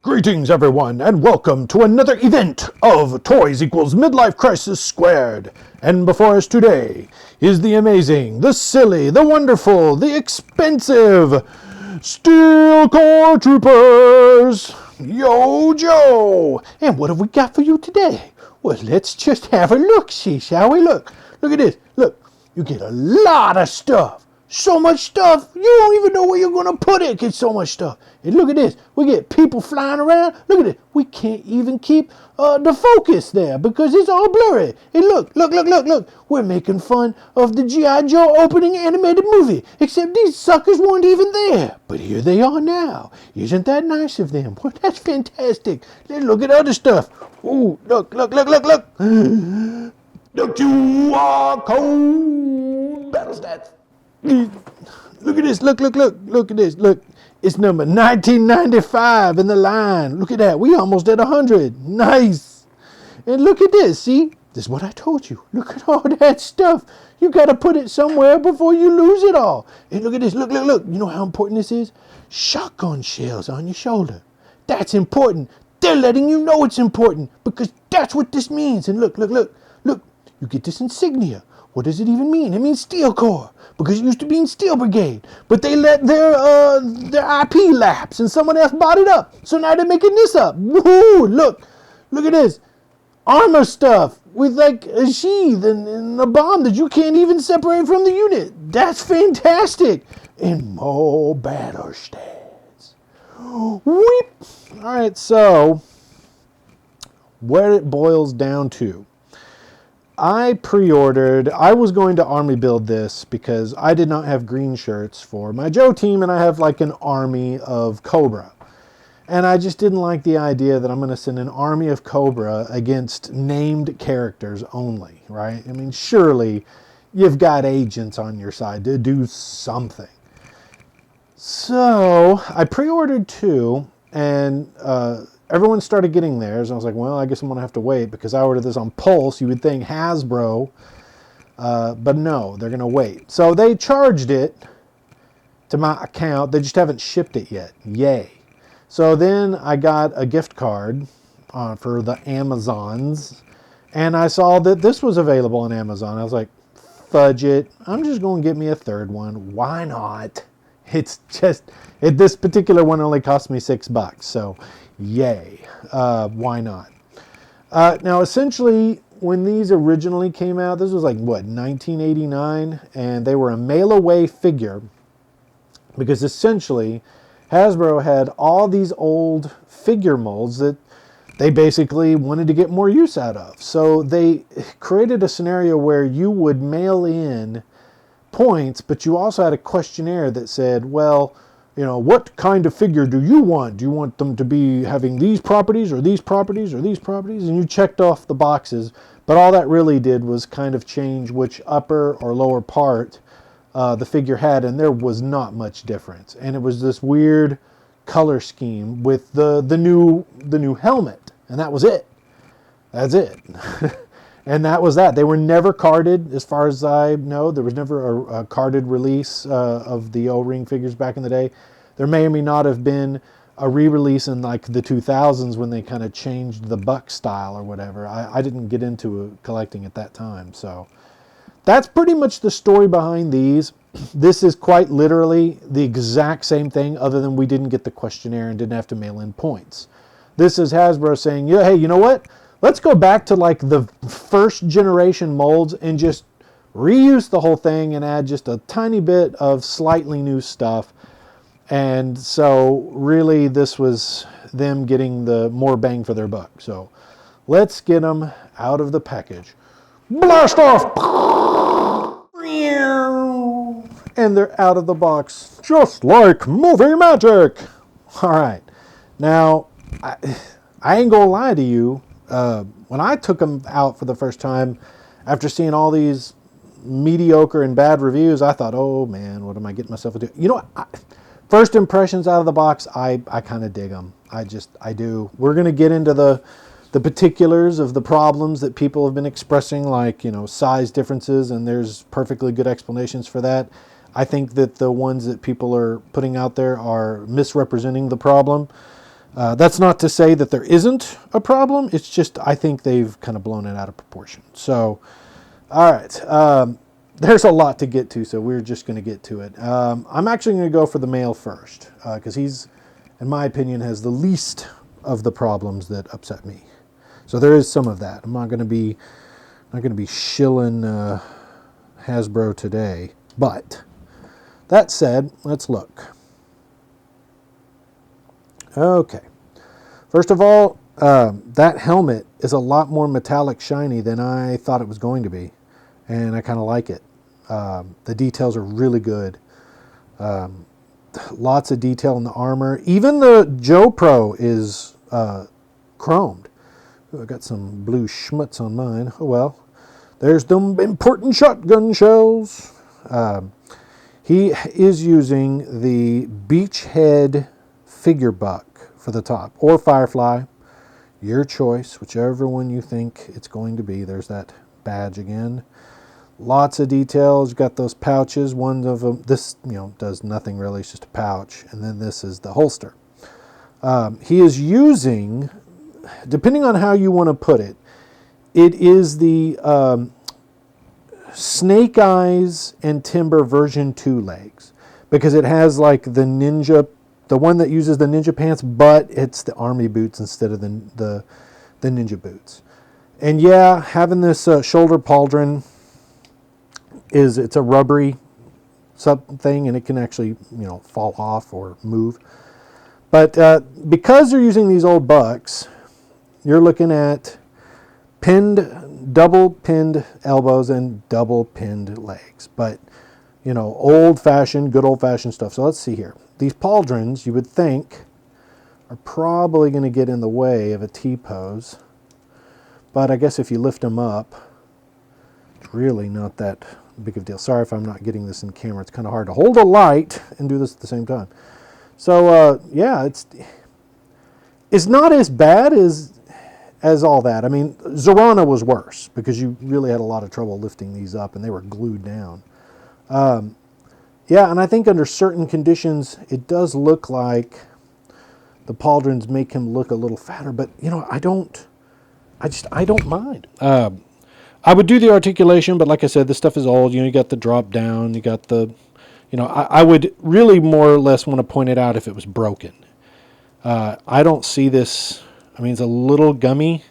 Greetings everyone, and welcome to another event of Toys Equals Midlife Crisis Squared. And before us today is the amazing, the silly, the wonderful, the expensive Steel Core Troopers, GIJOE. And what have we got for you today? Well, let's just have a look-see, shall we? Look at this. Look, you get a lot of stuff. So much stuff, you don't even know where you're going to put it. Get so much stuff. And look at this. We get people flying around. Look at it. We can't even keep the focus there because it's all blurry. And look. We're making fun of the G.I.Joe opening animated movie. Except these suckers weren't even there. But here they are now. Isn't that nice of them? Well, that's fantastic. Let's look at other stuff. Ooh, look. The QR code battle stats. Look at this, look at this, look, it's number 1995 in the line. Look at that, we almost at 100, nice. And look at this, see, this is what I told you. Look at all that stuff. You got to put it somewhere before you lose it all. And look at this, look, you know how important this is? Shotgun shells on your shoulder. That's important. They're letting you know it's important because that's what this means. And look, you get this insignia. What does it even mean? It means Steel Corps, because it used to be in Steel Brigade, but they let their IP lapse, and someone else bought it up. So now they're making this up. Woohoo! Look at this armor stuff with like a sheath and a bomb that you can't even separate from the unit. That's fantastic. And more battle stats. Weep. All right, so where it boils down to. I pre-ordered, I was going to army build this because I did not have green shirts for my Joe team, and I have like an army of Cobra. And I just didn't like the idea that I'm going to send an army of Cobra against named characters only, right? I mean, surely you've got agents on your side to do something. So I pre-ordered 2, and everyone started getting theirs. I was like, well, I guess I'm going to have to wait because I ordered this on Pulse. You would think Hasbro, but no, they're going to wait. So they charged it to my account. They just haven't shipped it yet. Yay. So then I got a gift card for the Amazons, and I saw that this was available on Amazon. I was like, fudge it. I'm just going to get me a third one. Why not? It's just, this particular one only cost me $6. So yay. Why not? Now, essentially, when these originally came out, this was like, what, 1989? And they were a mail-away figure because essentially Hasbro had all these old figure molds that they basically wanted to get more use out of. So they created a scenario where you would mail in points, but you also had a questionnaire that said, well, you know, what kind of figure do you want? Do you want them to be having these properties or these properties or these properties? And you checked off the boxes, but all that really did was kind of change which upper or lower part the figure had, and there was not much difference. And it was this weird color scheme with the new helmet, and that was it. That's it. And that was that. They were never carded, as far as I know. There was never a carded release of the O-Ring figures back in the day. There may or may not have been a re-release in like the 2000s when they kind of changed the buck style or whatever. I didn't get into collecting at that time. So that's pretty much the story behind these. This is quite literally the exact same thing, other than we didn't get the questionnaire and didn't have to mail in points. This is Hasbro saying, yeah, hey, you know what? Let's go back to like the first generation molds and just reuse the whole thing and add just a tiny bit of slightly new stuff. And so really this was them getting the more bang for their buck. So let's get them out of the package. Blast off! And they're out of the box, just like movie magic. All right. Now, I ain't gonna lie to you. When I took them out for the first time, after seeing all these mediocre and bad reviews, I thought, oh man, what am I getting myself into? You know, first impressions out of the box, I kind of dig them. I do. We're going to get into the particulars of the problems that people have been expressing, like, you know, size differences, and there's perfectly good explanations for that. I think that the ones that people are putting out there are misrepresenting the problem. That's not to say that there isn't a problem. It's just I think they've kind of blown it out of proportion. So, all right. There's a lot to get to, so we're just going to get to it. I'm actually going to go for the male first because he's, in my opinion, has the least of the problems that upset me. So there is some of that. I'm not going to be shilling Hasbro today. But that said, let's look. Okay. First of all, that helmet is a lot more metallic shiny than I thought it was going to be. And I kind of like it. The details are really good. Lots of detail in the armor. Even the Joe Pro is chromed. Ooh, I got some blue schmutz on mine. Oh well. There's them important shotgun shells. He is using the Beachhead figure buck for the top, or Firefly. Your choice, whichever one you think it's going to be. There's that badge again. Lots of details. You've got those pouches. One of them, this does nothing really. It's just a pouch. And then this is the holster. He is using, depending on how you want to put it, it is the Snake Eyes and Timber version 2 legs. Because it has like the ninja, the one that uses the ninja pants, but it's the army boots instead of the ninja boots. And yeah, having this shoulder pauldron, it's a rubbery thing, and it can actually fall off or move. But because they're using these old bucks, you're looking at double pinned elbows and double pinned legs. But good old fashioned stuff. So let's see here. These pauldrons, you would think, are probably going to get in the way of a T-pose. But I guess if you lift them up, it's really not that big of a deal. Sorry if I'm not getting this in camera. It's kind of hard to hold a light and do this at the same time. So yeah, it's not as bad as all that. I mean, Zorana was worse because you really had a lot of trouble lifting these up and they were glued down. Yeah, and I think under certain conditions, it does look like the pauldrons make him look a little fatter, but I don't mind. I would do the articulation, but like I said, this stuff is old. You got the drop down, you got the, I would really more or less want to point it out if it was broken. I don't see this. I mean, it's a little gummy,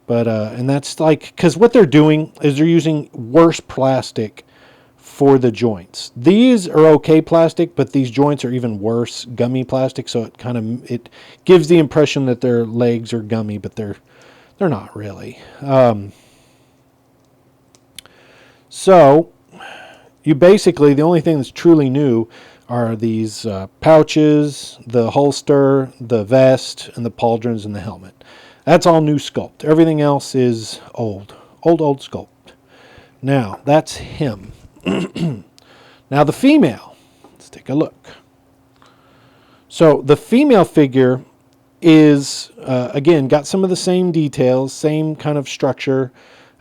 but, and that's like, because what they're doing is they're using worse plastic for the joints. These are okay plastic, but these joints are even worse gummy plastic, so it gives the impression that their legs are gummy, but they're not really. So you basically, the only thing that's truly new are these pouches, the holster, the vest, and the pauldrons and the helmet. That's all new sculpt. Everything else is old sculpt. Now, that's him. Now the female, let's take a look. So the female figure is, again, got some of the same details, same kind of structure.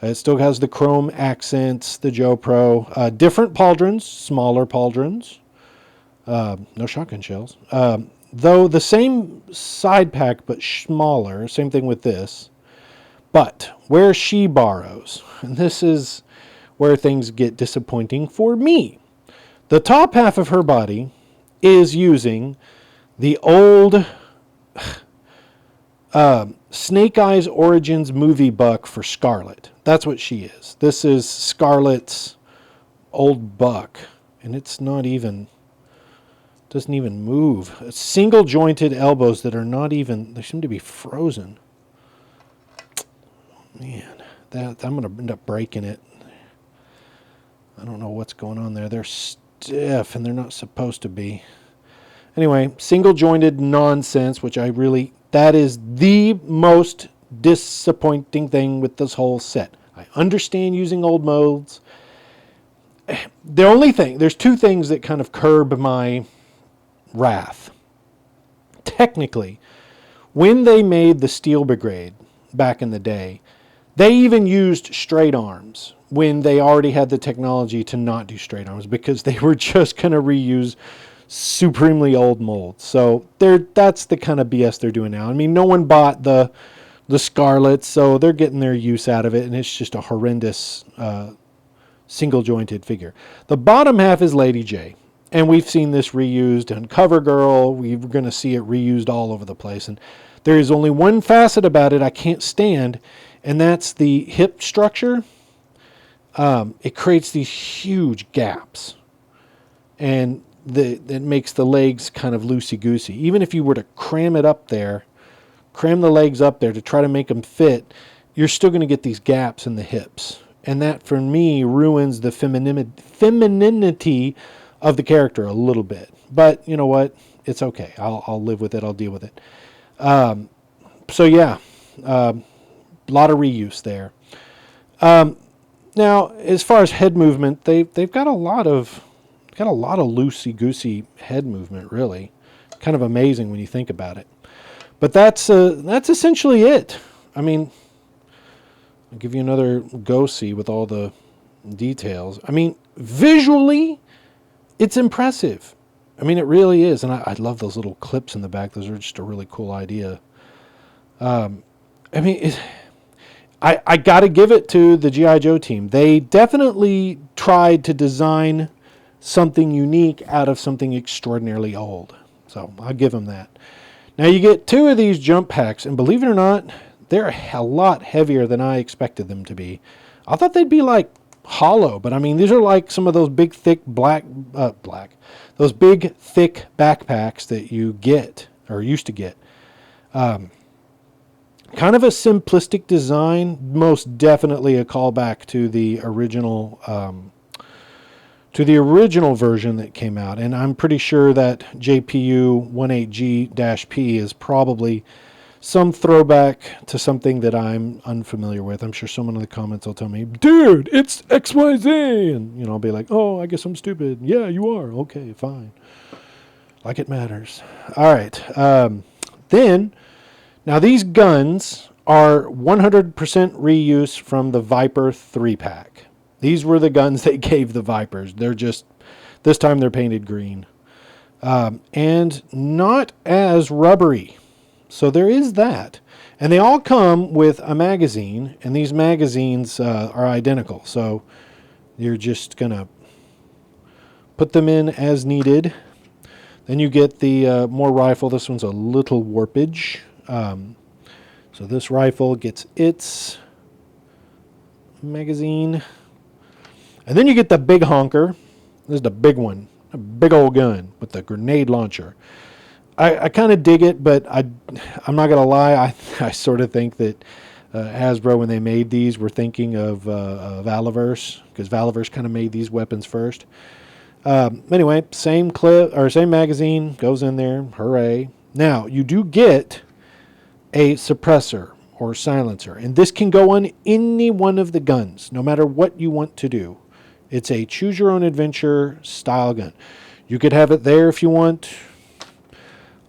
It still has the chrome accents, the Joe Pro. Different pauldrons, smaller pauldrons. No shotgun shells. Though the same side pack, but smaller. Same thing with this. But where she borrows, and this is where things get disappointing for me. The top half of her body is using the old Snake Eyes Origins movie buck for Scarlet. That's what she is. This is Scarlet's old buck, and it's not even, doesn't even move. Single jointed elbows that are not even, they seem to be frozen. Man, that I'm going to end up breaking it. I don't know what's going on there. They're stiff and they're not supposed to be. Anyway, single jointed nonsense, which that is the most disappointing thing with this whole set. I understand using old molds. There's two things that kind of curb my wrath. Technically, when they made the Steel Brigade back in the day, They even used straight arms when they already had the technology to not do straight arms because they were just going to reuse supremely old molds. So that's the kind of BS they're doing now. I mean, no one bought the Scarlets, so they're getting their use out of it, and it's just a horrendous single jointed figure. The bottom half is Lady J, and we've seen this reused on CoverGirl. We're going to see it reused all over the place, and there is only one facet about it I can't stand, and that's the hip structure. It creates these huge gaps, and that makes the legs kind of loosey-goosey. Even if you were to cram the legs up there to try to make them fit, you're still going to get these gaps in the hips. And that, for me, ruins the femininity of the character a little bit. But you know what? It's okay. I'll live with it. I'll deal with it. So yeah, a lot of reuse there. Now, as far as head movement, they've got a lot of loosey-goosey head movement, really. Kind of amazing when you think about it. But that's essentially it. I mean, I'll give you another go-see with all the details. I mean, visually, it's impressive. I mean, it really is. And I love those little clips in the back. Those are just a really cool idea. I mean, I got to give it to the GIJOE team. They definitely tried to design something unique out of something extraordinarily old. So I'll give them that. Now you get two of these jump packs, and believe it or not, they're a lot heavier than I expected them to be. I thought they'd be like hollow, but I mean, these are like some of those big, thick those big, thick backpacks that you get, or used to get. Kind of a simplistic design, most definitely a callback to the original version that came out. And I'm pretty sure that JPU 18G-P is probably some throwback to something that I'm unfamiliar with. I'm sure someone in the comments will tell me, dude, it's XYZ. And, I'll be like, oh, I guess I'm stupid. Yeah, you are. Okay, fine. Like it matters. All right. Now these guns are 100% reuse from the Viper 3-pack. These were the guns they gave the Vipers. They're just, this time they're painted green. And not as rubbery. So there is that. And they all come with a magazine, and these magazines are identical. So you're just going to put them in as needed. Then you get the more rifle. This one's a little warpage. So this rifle gets its magazine. And then you get the big honker. This is the big one. A big old gun with the grenade launcher. I kind of dig it, but I'm not going to lie. I sort of think that Hasbro, when they made these, were thinking of Valaverse, because Valaverse kind of made these weapons first. Anyway, same clip or same magazine goes in there. Hooray. Now, you do get a suppressor or silencer, and this can go on any one of the guns, no matter what you want to do. It's a choose your own adventure style gun. You could have it there if you want.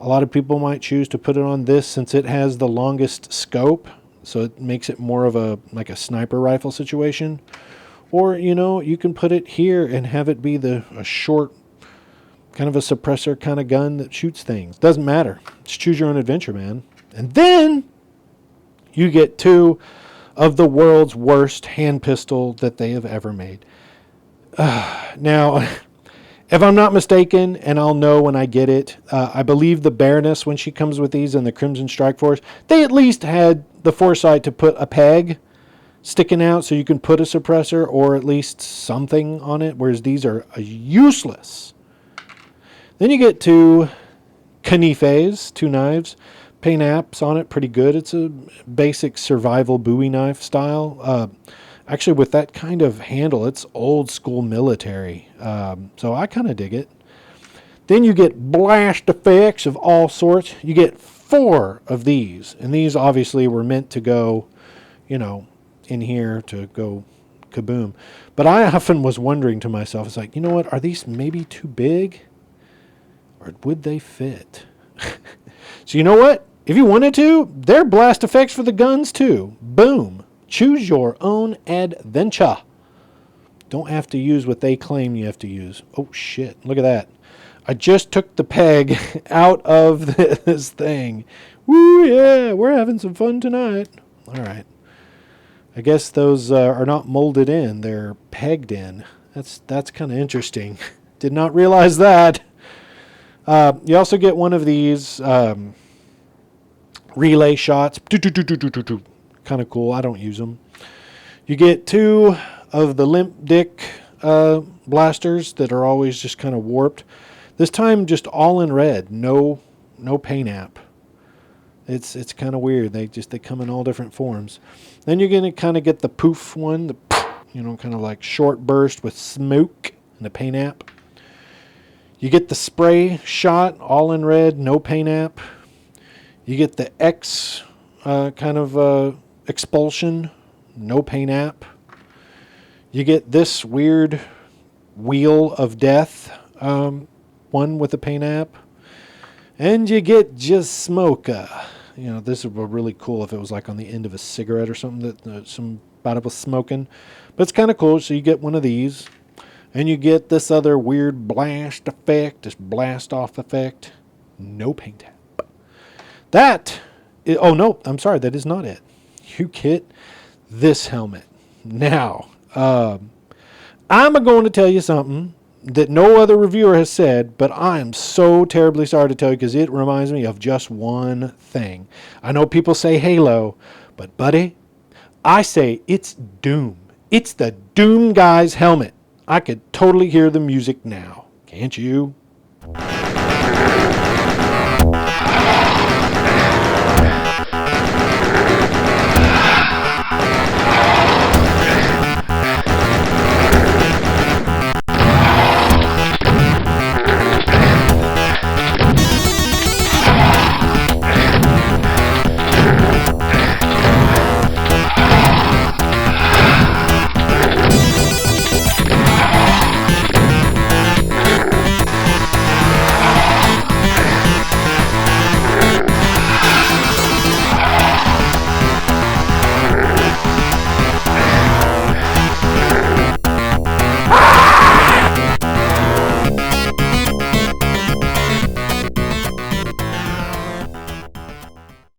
A lot of people might choose to put it on this since it has the longest scope, so it makes it more of a sniper rifle situation. Or, you can put it here and have it be a short, kind of a suppressor kind of gun that shoots things. Doesn't matter. Just choose your own adventure, man. And then you get two of the world's worst hand pistol that they have ever made. Now, if I'm not mistaken, and I'll know when I get it, I believe the Baroness, when she comes with these in the Crimson Strike Force, they at least had the foresight to put a peg sticking out so you can put a suppressor or at least something on it, whereas these are useless. Then you get two Canifes, two knives. Paint apps on it pretty good. It's a basic survival Bowie knife style. Actually, with that kind of handle, it's old school military. So I kind of dig it. Then you get blast effects of all sorts. You get 4 of these. And these obviously were meant to go, in here to go kaboom. But I often was wondering to myself, it's like, you know what? Are these maybe too big? Or would they fit? So you know what? If you wanted to, they're blast effects for the guns too. Boom. Choose your own adventure. Don't have to use what they claim you have to use. Oh, shit. Look at that. I just took the peg out of this thing. Woo, yeah, we're having some fun tonight. All right. I guess those are not molded in. They're pegged in. That's kind of interesting. Did not realize that. You also get one of these relay shots. Kind of cool. I don't use them. You get 2 of the limp dick blasters that are always just kind of warped. This time just all in red. No paint app. It's kind of weird. They come in all different forms. Then you're going to kind of get the poof one, kind of like short burst with smoke and the paint app. You get the spray shot, all in red, no paint app. You get the X kind of expulsion, no paint app. You get this weird wheel of death, one with a paint app. And you get just smoker. This would be really cool if it was like on the end of a cigarette or something that somebody was smoking. But it's kind of cool. So you get one of these. And you get this other weird blast effect, this blast off effect. No paint app. Oh no, I'm sorry, that is not it. You get this helmet. Now, I'm going to tell you something that no other reviewer has said, but I am so terribly sorry to tell you because it reminds me of just one thing. I know people say Halo, but buddy, I say it's Doom. It's the Doom guy's helmet. I could totally hear the music now. Can't you?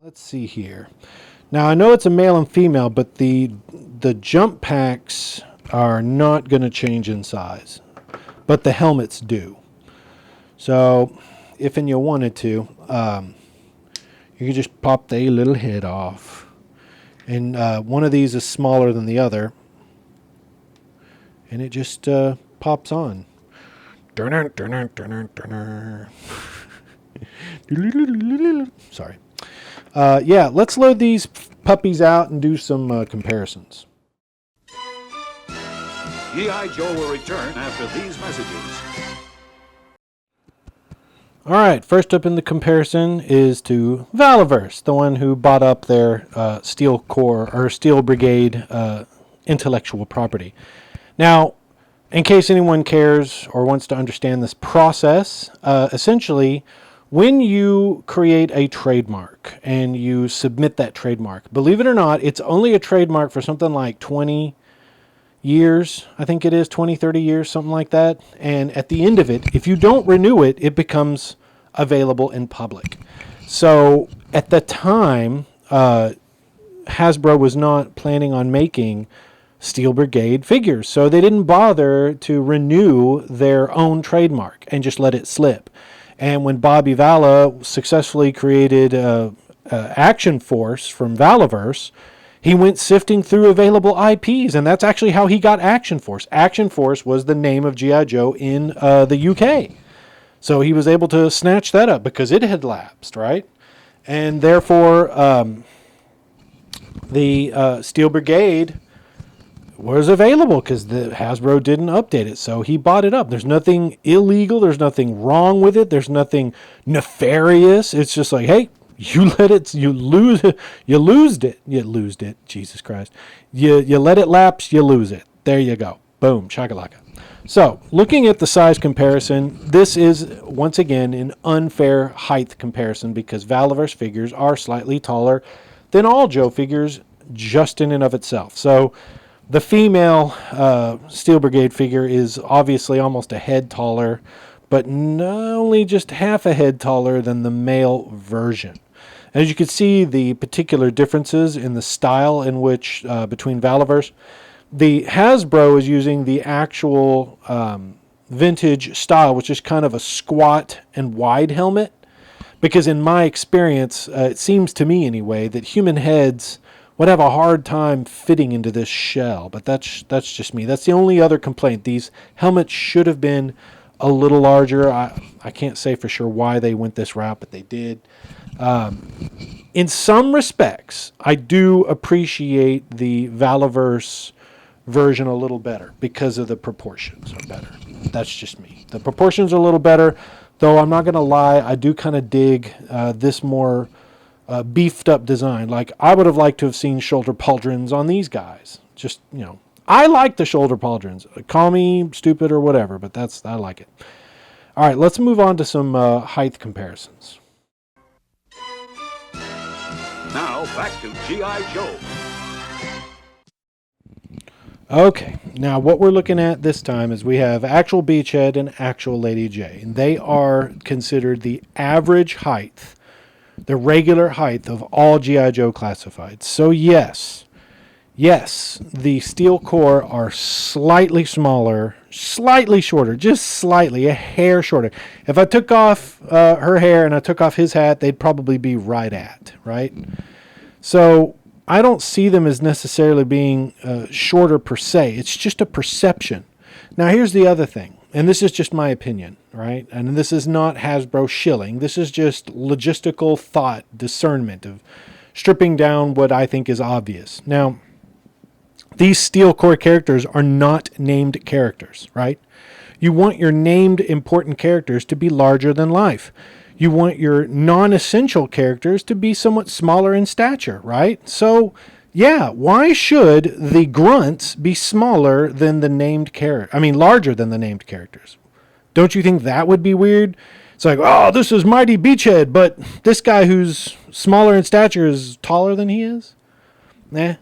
Let's see here. Now I know it's a male and female, but the jump packs are not going to change in size, but the helmets do. So if and you wanted to, you could just pop the little head off, and one of these is smaller than the other, and it just pops on. Sorry. Let's load these puppies out and do some comparisons. G.I.Joe will return after these messages. All right, first up in the comparison is to Valaverse, the one who bought up their Steel Corps or Steel Brigade intellectual property. Now, in case anyone cares or wants to understand this process, essentially, when you create a trademark and you submit that trademark, believe it or not, it's only a trademark for something like 20 years. I think it is 20, 30 years, something like that. And at the end of it, if you don't renew it, it becomes available in public. So at the time, Hasbro was not planning on making Steel Brigade figures. So they didn't bother to renew their own trademark and just let it slip. And when Bobby Valla successfully created Action Force from Valaverse, he went sifting through available IPs, and that's actually how he got Action Force. Action Force was the name of G.I. Joe in the UK. So he was able to snatch that up because it had lapsed, right? And therefore, the Steel Brigade was available because the Hasbro didn't update it, so he bought it up. There's nothing illegal. There's nothing wrong with it. There's nothing nefarious. It's just like, hey, you let it, you lose it. Jesus Christ, you let it lapse, you lose it. There you go. Boom, shakalaka. So, looking at the size comparison, this is once again an unfair height comparison because Valaverse figures are slightly taller than all Joe figures just in and of itself. So the female Steel Brigade figure is obviously almost a head taller, but only just half a head taller than the male version. As you can see, the particular differences in the style in which between Valiverse, the Hasbro is using the actual vintage style, which is kind of a squat and wide helmet. Because in my experience, it seems to me anyway, that human heads would have a hard time fitting into this shell. But that's just me. That's the only other complaint. These helmets should have been a little larger. I can't say for sure why they went this route, but they did. In some respects, I do appreciate the Valiverse version a little better because of the proportions are better. That's just me. The proportions are a little better, though I'm not going to lie, I do kind of dig this more beefed up design. Like, I would have liked to have seen shoulder pauldrons on these guys. Just, I like the shoulder pauldrons. Call me stupid or whatever, but I like it. All right, let's move on to some height comparisons. Now, back to G.I. Joe. Okay, now what we're looking at this time is we have actual Beachhead and actual Lady J. And they are considered the average height, the regular height of all G.I. Joe classifieds. So yes, the steel core are slightly smaller, slightly shorter, just slightly, a hair shorter. If I took off her hair and I took off his hat, they'd probably be right? So I don't see them as necessarily being shorter per se. It's just a perception. Now here's the other thing, and this is just my opinion, right? And this is not Hasbro shilling. This is just logistical thought, discernment of stripping down what I think is obvious. Now, these steel core characters are not named characters, right? You want your named important characters to be larger than life. You want your non-essential characters to be somewhat smaller in stature, right? So, yeah, why should the grunts be smaller than the named character? I mean, larger than the named characters. Don't you think that would be weird? It's like, oh, this is Mighty Beachhead, but this guy who's smaller in stature is taller than he is? Nah.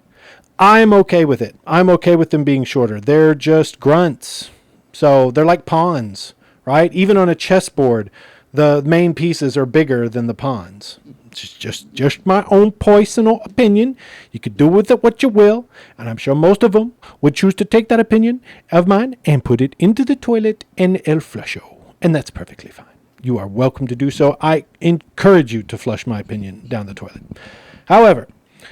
I'm okay with it. I'm okay with them being shorter. They're just grunts. So they're like pawns, right? Even on a chessboard, the main pieces are bigger than the pawns. It's just my own personal opinion. You could do with it what you will, and I'm sure most of them would choose to take that opinion of mine and put it into the toilet in el flusho, and that's perfectly fine. You are welcome to do so. I encourage you to flush my opinion down the toilet. However,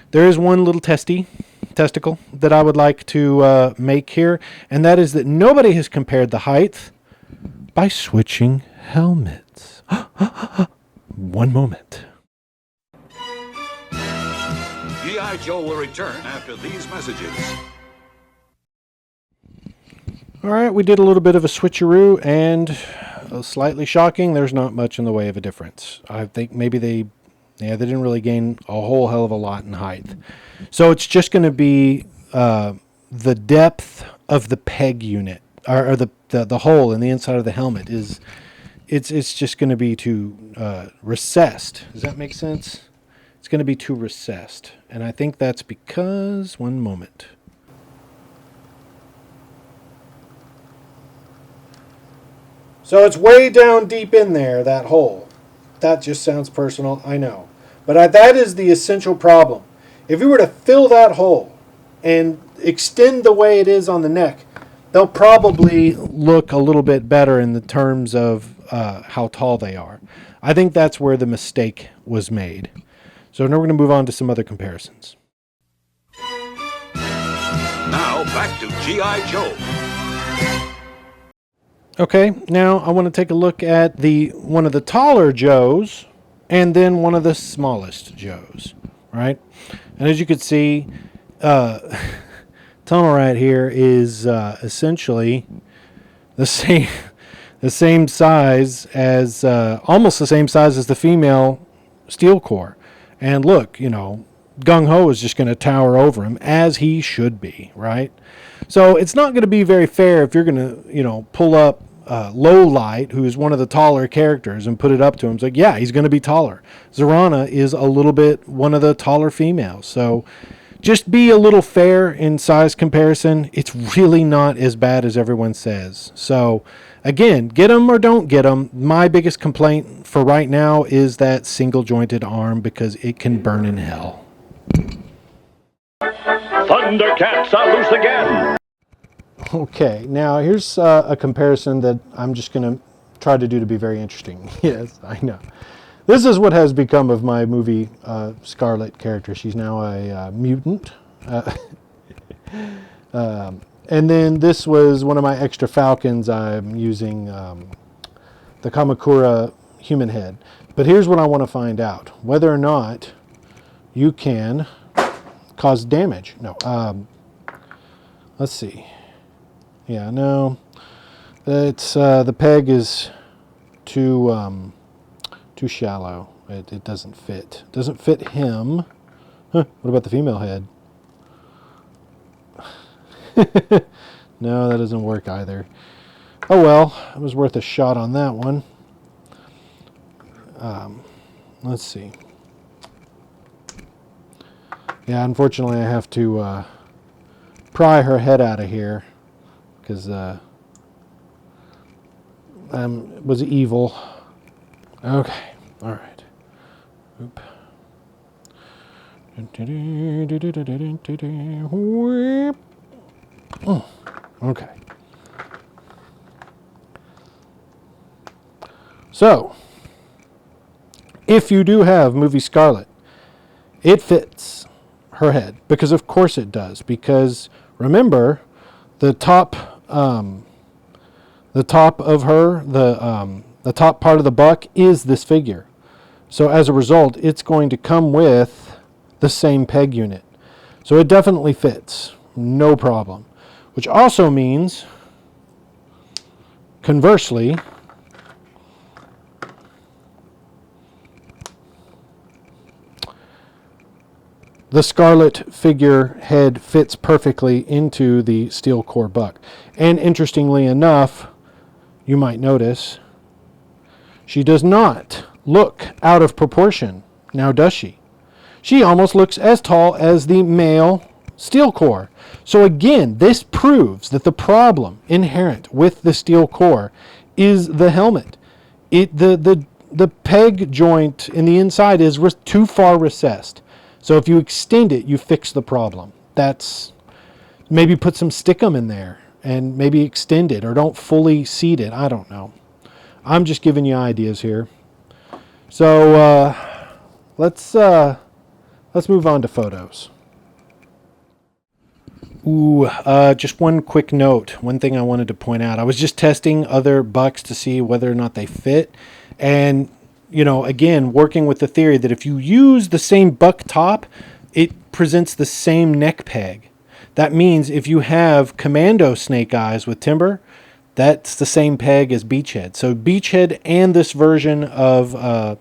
there is one little testicle that I would like to make here, and that is that nobody has compared the height by switching helmets. One moment. G.I. Joe will return after these messages. All right, we did a little bit of a switcheroo, and slightly shocking, there's not much in the way of a difference. I think maybe they didn't really gain a whole hell of a lot in height. So it's just going to be the depth of the peg unit, or the hole in the inside of the helmet is, it's just going to be too recessed. Does that make sense? It's going to be too recessed. And I think that's because, one moment. So it's way down deep in there, that hole. That just sounds personal, I know. But that is the essential problem. If you were to fill that hole and extend the way it is on the neck, they'll probably look a little bit better in the terms of how tall they are. I think that's where the mistake was made. So now we're going to move on to some other comparisons. Now back to G.I. Joe. Okay, now I want to take a look at one of the taller Joes and then one of the smallest Joes, right? And as you can see, Tunnel right here is essentially the same size as, almost the same size as the female steel core. And look, Gung Ho is just going to tower over him, as he should be, right? So it's not going to be very fair if you're going to, pull up Low Light, who is one of the taller characters, and put it up to him. It's like, yeah, he's going to be taller. Zorana is a little bit one of the taller females. So just be a little fair in size comparison. It's really not as bad as everyone says. So again, get them or don't get them. My biggest complaint for right now is that single jointed arm, because it can burn in hell. Thundercats are loose again. Okay, now here's a comparison that I'm just going to try to do to be very interesting. Yes, I know. This is what has become of my movie Scarlet character. She's now a mutant. And then this was one of my extra falcons. I'm using the Kamakura human head. But here's what I want to find out. Whether or not you can cause damage. No. Let's see. Yeah, no. It's the peg is too shallow. It doesn't fit. It doesn't fit him. Huh, what about the female head? No, that doesn't work either. Oh well, it was worth a shot on that one. Let's see. Yeah, unfortunately I have to pry her head out of here because it was evil. Okay, all right. Oop. Okay. So, if you do have movie Scarlet, it fits her head, because of course it does. Because remember, the top of her, the top part of the buck is this figure. So as a result, it's going to come with the same peg unit. So it definitely fits, no problem. Which also means, conversely, the Scarlet figure head fits perfectly into the steel core buck. And interestingly enough, you might notice, she does not look out of proportion, now does she? She almost looks as tall as the male steel core. So again, this proves that the problem inherent with the steel core is the helmet. The peg joint in the inside is too far recessed. So if you extend it, you fix the problem. That's, maybe put some stickum in there and maybe extend it, or don't fully seat it. I don't know. I'm just giving you ideas here. So let's move on to photos. Ooh, just one quick note. One thing I wanted to point out. I was just testing other bucks to see whether or not they fit. And, you know, again, working with the theory that if you use the same buck top, it presents the same neck peg. That means if you have Commando Snake Eyes with Timber, that's the same peg as Beachhead. So Beachhead and this version of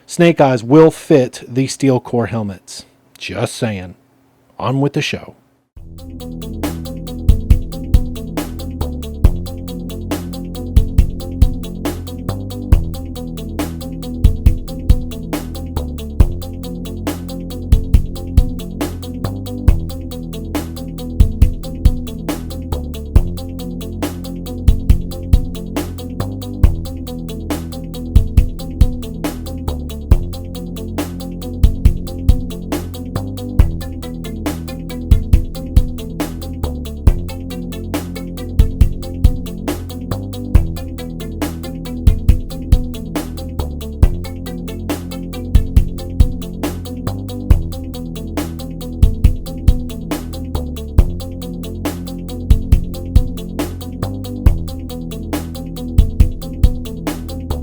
Snake Eyes will fit the steel core helmets. Just saying. On with the show.